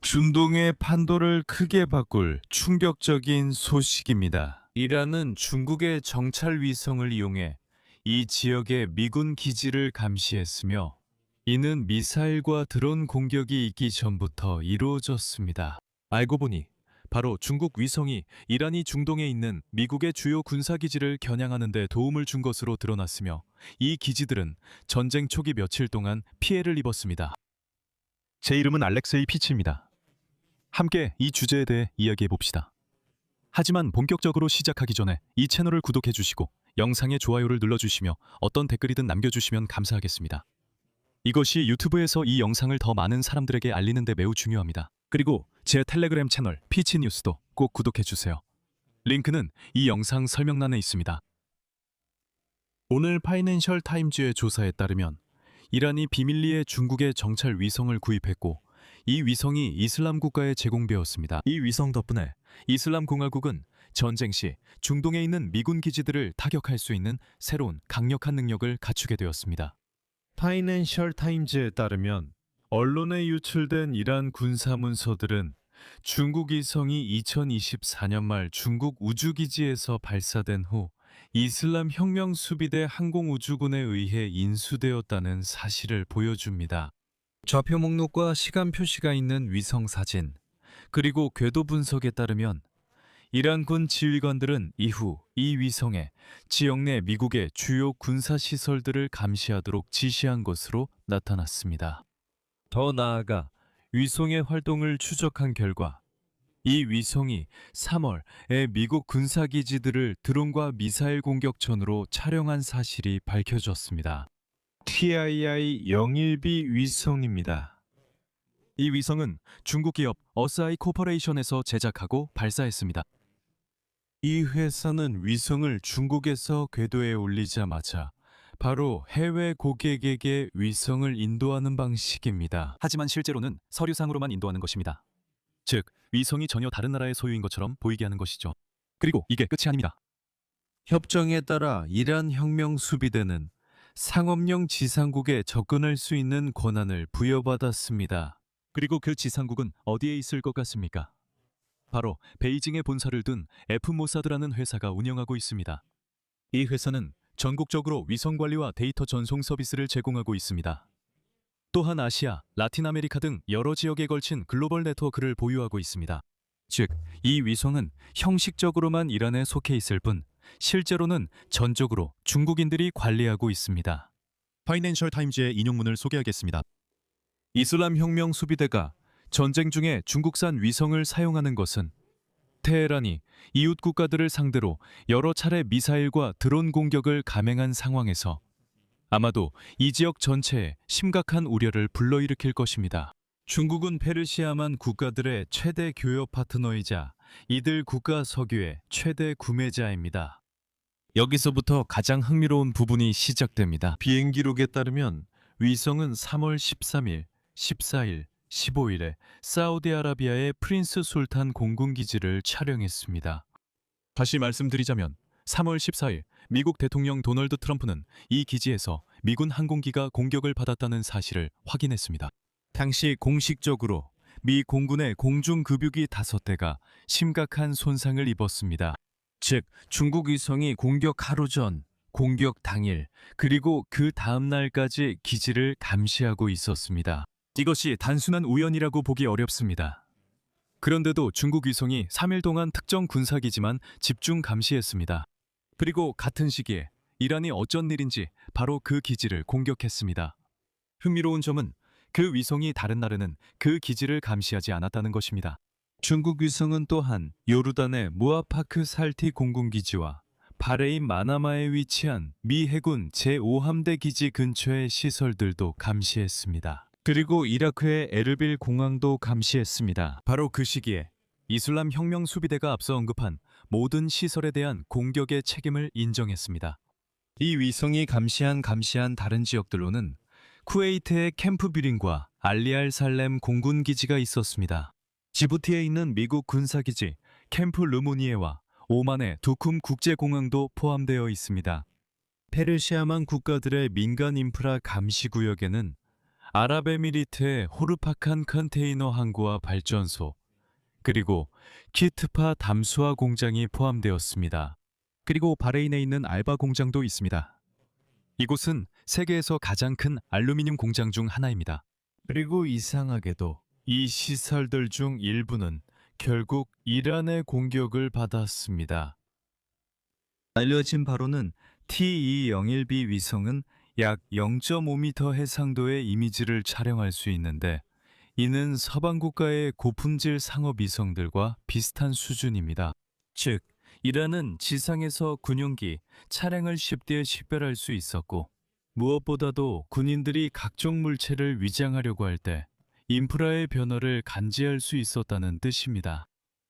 중동의 판도를 크게 바꿀 충격적인 소식입니다. 이란은 중국의 정찰 위성을 이용해 이 지역의 미군 기지를 감시했으며 이는 미사일과 드론 공격이 있기 전부터 이루어졌습니다. 알고 보니 바로 중국 위성이 이란이 중동에 있는 미국의 주요 군사기지를 겨냥하는 데 도움을 준 것으로 드러났으며 이 기지들은 전쟁 초기 며칠 동안 피해를 입었습니다. 제 이름은 알렉세이 피치입니다. 함께 이 주제에 대해 이야기해 봅시다. 하지만 본격적으로 시작하기 전에 이 채널을 구독해 주시고 영상에 좋아요를 눌러주시며 어떤 댓글이든 남겨주시면 감사하겠습니다. 이것이 유튜브에서 이 영상을 더 많은 사람들에게 알리는 데 매우 중요합니다. 그리고 제 텔레그램 채널 피치뉴스도 꼭 구독해 주세요. 링크는 이 영상 설명란에 있습니다. 오늘 파이낸셜 타임즈의 조사에 따르면 이란이 비밀리에 중국의 정찰 위성을 구입했고 이 위성이 이슬람 국가에 제공되었습니다. 이 위성 덕분에 이슬람 공화국은 전쟁 시 중동에 있는 미군 기지들을 타격할 수 있는 새로운 강력한 능력을 갖추게 되었습니다. 파이낸셜 타임즈에 따르면 언론에 유출된 이란 군사 문서들은 중국 위성이 2024년 말 중국 우주기지에서 발사된 후 이슬람 혁명 수비대 항공우주군에 의해 인수되었다는 사실을 보여줍니다. 좌표 목록과 시간 표시가 있는 위성 사진, 그리고 궤도 분석에 따르면 이란군 지휘관들은 이후 이 위성에 지역 내 미국의 주요 군사시설들을 감시하도록 지시한 것으로 나타났습니다. 더 나아가 위성의 활동을 추적한 결과 이 위성이 3월에 미국 군사기지들을 드론과 미사일 공격전으로 촬영한 사실이 밝혀졌습니다. TII-01B 위성입니다. 이 위성은 중국 기업 어스아이 코퍼레이션에서 제작하고 발사했습니다. 이 회사는 위성을 중국에서 궤도에 올리자마자 바로 해외 고객에게 위성을 인도하는 방식입니다. 하지만 실제로는 서류상으로만 인도하는 것입니다. 즉, 위성이 전혀 다른 나라의 소유인 것처럼 보이게 하는 것이죠. 그리고 이게 끝이 아닙니다. 협정에 따라 이란 혁명 수비대는 상업용 지상국에 접근할 수 있는 권한을 부여받았습니다. 그리고 그 지상국은 어디에 있을 것 같습니까? 바로 베이징에 본사를 둔 F모사드라는 회사가 운영하고 있습니다. 이 회사는 전국적으로 위성 관리와 데이터 전송 서비스를 제공하고 있습니다. 또한 아시아, 라틴 아메리카 등 여러 지역에 걸친 글로벌 네트워크를 보유하고 있습니다. 즉, 이 위성은 형식적으로만 이란에 속해 있을 뿐 실제로는 전적으로 중국인들이 관리하고 있습니다. 파이낸셜 타임즈의 인용문을 소개하겠습니다. 이슬람 혁명 수비대가 전쟁 중에 중국산 위성을 사용하는 것은 테헤란이 이웃 국가들을 상대로 여러 차례 미사일과 드론 공격을 감행한 상황에서 아마도 이 지역 전체에 심각한 우려를 불러일으킬 것입니다. 중국은 페르시아만 국가들의 최대 교역 파트너이자 이들 국가 석유의 최대 구매자입니다. 여기서부터 가장 흥미로운 부분이 시작됩니다. 비행 기록에 따르면 위성은 3월 13일, 14일, 15일에 사우디아라비아의 프린스 술탄 공군기지를 촬영했습니다. 다시 말씀드리자면 3월 14일 미국 대통령 도널드 트럼프는 이 기지에서 미군 항공기가 공격을 받았다는 사실을 확인했습니다. 당시 공식적으로 미 공군의 공중급유기 5대가 심각한 손상을 입었습니다. 즉, 중국 위성이 공격 하루 전, 공격 당일, 그리고 그 다음 날까지 기지를 감시하고 있었습니다. 이것이 단순한 우연이라고 보기 어렵습니다. 그런데도 중국 위성이 3일 동안 특정 군사기지만 집중 감시했습니다. 그리고 같은 시기에 이란이 어쩐 일인지 바로 그 기지를 공격했습니다. 흥미로운 점은 그 위성이 다른 날에는 그 기지를 감시하지 않았다는 것입니다. 중국 위성은 또한 요르단의 무아파크 살티 공군기지와 바레인 마나마에 위치한 미 해군 제5함대 기지 근처의 시설들도 감시했습니다. 그리고 이라크의 에르빌 공항도 감시했습니다. 바로 그 시기에 이슬람 혁명 수비대가 앞서 언급한 모든 시설에 대한 공격의 책임을 인정했습니다. 이 위성이 감시한 다른 지역들로는 쿠웨이트의 캠프 뷰링과 알리알 살렘 공군기지가 있었습니다. 지부티에 있는 미국 군사기지 캠프 르모니에와 오만의 두쿰 국제공항도 포함되어 있습니다. 페르시아만 국가들의 민간 인프라 감시 구역에는 아랍에미리트의 호르파칸 컨테이너 항구와 발전소, 그리고 키트파 담수화 공장이 포함되었습니다. 그리고 바레인에 있는 알바 공장도 있습니다. 이곳은 세계에서 가장 큰 알루미늄 공장 중 하나입니다. 그리고 이상하게도 이 시설들 중 일부는 결국 이란의 공격을 받았습니다. 알려진 바로는 TE-01B 위성은 약 0.5m 해상도의 이미지를 촬영할 수 있는데 이는 서방 국가의 고품질 상업 위성들과 비슷한 수준입니다. 즉, 이란은 지상에서 군용기, 차량을 쉽게 식별할 수 있었고 무엇보다도 군인들이 각종 물체를 위장하려고 할 때 인프라의 변화를 감지할 수 있었다는 뜻입니다.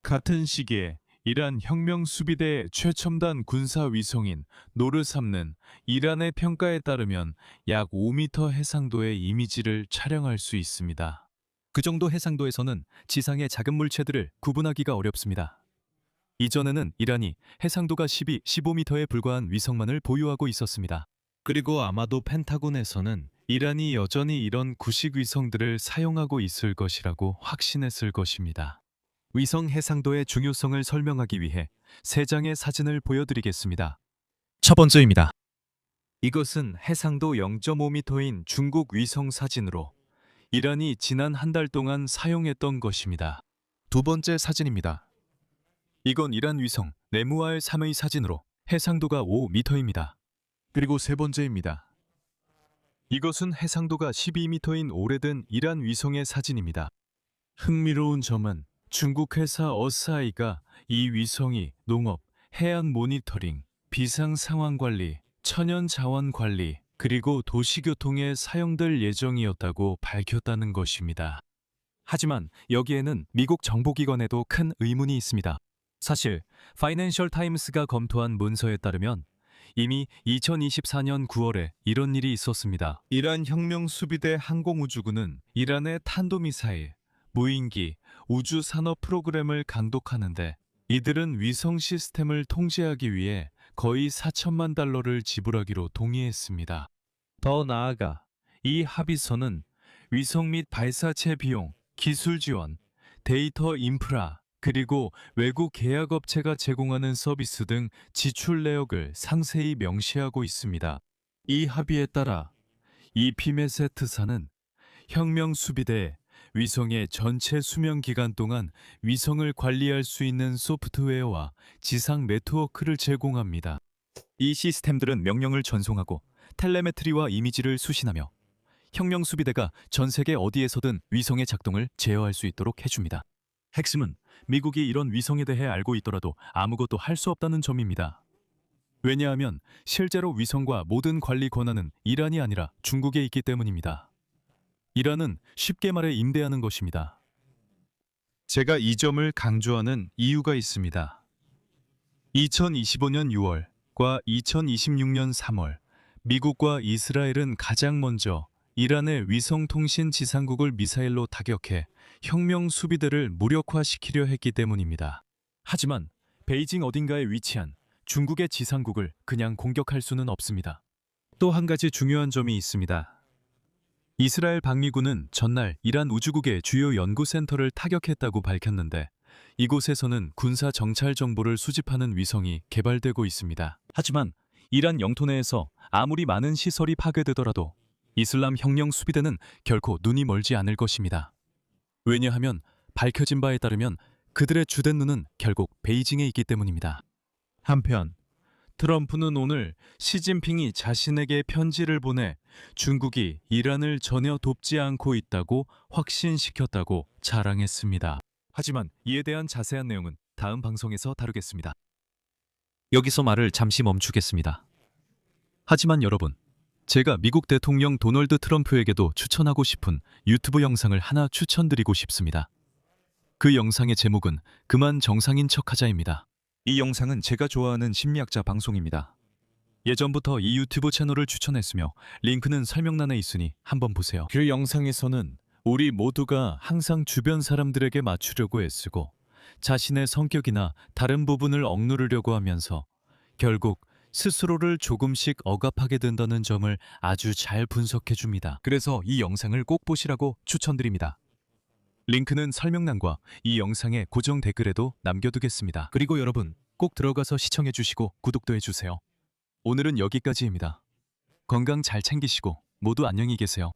같은 시기에 이란 혁명 수비대의 최첨단 군사 위성인 노르3는 이란의 평가에 따르면 약 5m 해상도의 이미지를 촬영할 수 있습니다. 그 정도 해상도에서는 지상의 작은 물체들을 구분하기가 어렵습니다. 이전에는 이란이 해상도가 15m에 불과한 위성만을 보유하고 있었습니다. 그리고 아마도 펜타곤에서는 이란이 여전히 이런 구식 위성들을 사용하고 있을 것이라고 확신했을 것입니다. 위성 해상도의 중요성을 설명하기 위해 세 장의 사진을 보여드리겠습니다. 첫 번째입니다. 이것은 해상도 0.5m인 중국 위성 사진으로 이란이 지난 한 달 동안 사용했던 것입니다. 두 번째 사진입니다. 이건 이란 위성 네무알 3의 사진으로 해상도가 5m입니다. 그리고 세 번째입니다. 이것은 해상도가 12m인 오래된 이란 위성의 사진입니다. 흥미로운 점은 중국 회사 어스아이가 이 위성이 농업, 해안 모니터링, 비상 상황 관리, 천연 자원 관리, 그리고 도시교통에 사용될 예정이었다고 밝혔다는 것입니다. 하지만 여기에는 미국 정보기관에도 큰 의문이 있습니다. 사실 파이낸셜 타임스가 검토한 문서에 따르면 이미 2024년 9월에 이런 일이 있었습니다. 이란 혁명 수비대 항공우주군은 이란의 탄도미사일, 무인기, 우주 산업 프로그램을 감독하는데 이들은 위성 시스템을 통제하기 위해 거의 4천만 달러를 지불하기로 동의했습니다. 더 나아가 이 합의서는 위성 및 발사체 비용, 기술 지원, 데이터 인프라, 그리고 외국 계약업체가 제공하는 서비스 등 지출 내역을 상세히 명시하고 있습니다. 이 합의에 따라 이 피메세트사는 혁명 수비대 위성의 전체 수명 기간 동안 위성을 관리할 수 있는 소프트웨어와 지상 네트워크를 제공합니다. 이 시스템들은 명령을 전송하고 텔레메트리와 이미지를 수신하며 혁명 수비대가 전 세계 어디에서든 위성의 작동을 제어할 수 있도록 해줍니다. 핵심은 미국이 이런 위성에 대해 알고 있더라도 아무것도 할 수 없다는 점입니다. 왜냐하면 실제로 위성과 모든 관리 권한은 이란이 아니라 중국에 있기 때문입니다. 이란은 쉽게 말해 임대하는 것입니다. 제가 이 점을 강조하는 이유가 있습니다. 2025년 6월과 2026년 3월, 미국과 이스라엘은 가장 먼저 이란의 위성통신 지상국을 미사일로 타격해 혁명 수비대를 무력화시키려 했기 때문입니다. 하지만 베이징 어딘가에 위치한 중국의 지상국을 그냥 공격할 수는 없습니다. 또 한 가지 중요한 점이 있습니다. 이스라엘 방위군은 전날 이란 우주국의 주요 연구센터를 타격했다고 밝혔는데 이곳에서는 군사 정찰 정보를 수집하는 위성이 개발되고 있습니다. 하지만 이란 영토 내에서 아무리 많은 시설이 파괴되더라도 이슬람 혁명 수비대는 결코 눈이 멀지 않을 것입니다. 왜냐하면 밝혀진 바에 따르면 그들의 주된 눈은 결국 베이징에 있기 때문입니다. 한편 트럼프는 오늘 시진핑이 자신에게 편지를 보내 중국이 이란을 전혀 돕지 않고 있다고 확신시켰다고 자랑했습니다. 하지만 이에 대한 자세한 내용은 다음 방송에서 다루겠습니다. 여기서 말을 잠시 멈추겠습니다. 하지만 여러분, 제가 미국 대통령 도널드 트럼프에게도 추천하고 싶은 유튜브 영상을 하나 추천드리고 싶습니다. 그 영상의 제목은 그만 정상인 척하자입니다. 이 영상은 제가 좋아하는 심리학자 방송입니다. 예전부터 이 유튜브 채널을 추천했으며 링크는 설명란에 있으니 한번 보세요. 그 영상에서는 우리 모두가 항상 주변 사람들에게 맞추려고 애쓰고 자신의 성격이나 다른 부분을 억누르려고 하면서 결국 스스로를 조금씩 억압하게 된다는 점을 아주 잘 분석해 줍니다. 그래서 이 영상을 꼭 보시라고 추천드립니다. 링크는 설명란과 이 영상의 고정 댓글에도 남겨두겠습니다. 그리고 여러분 꼭 들어가서 시청해 주시고 구독도 해주세요. 오늘은 여기까지입니다. 건강 잘 챙기시고 모두 안녕히 계세요.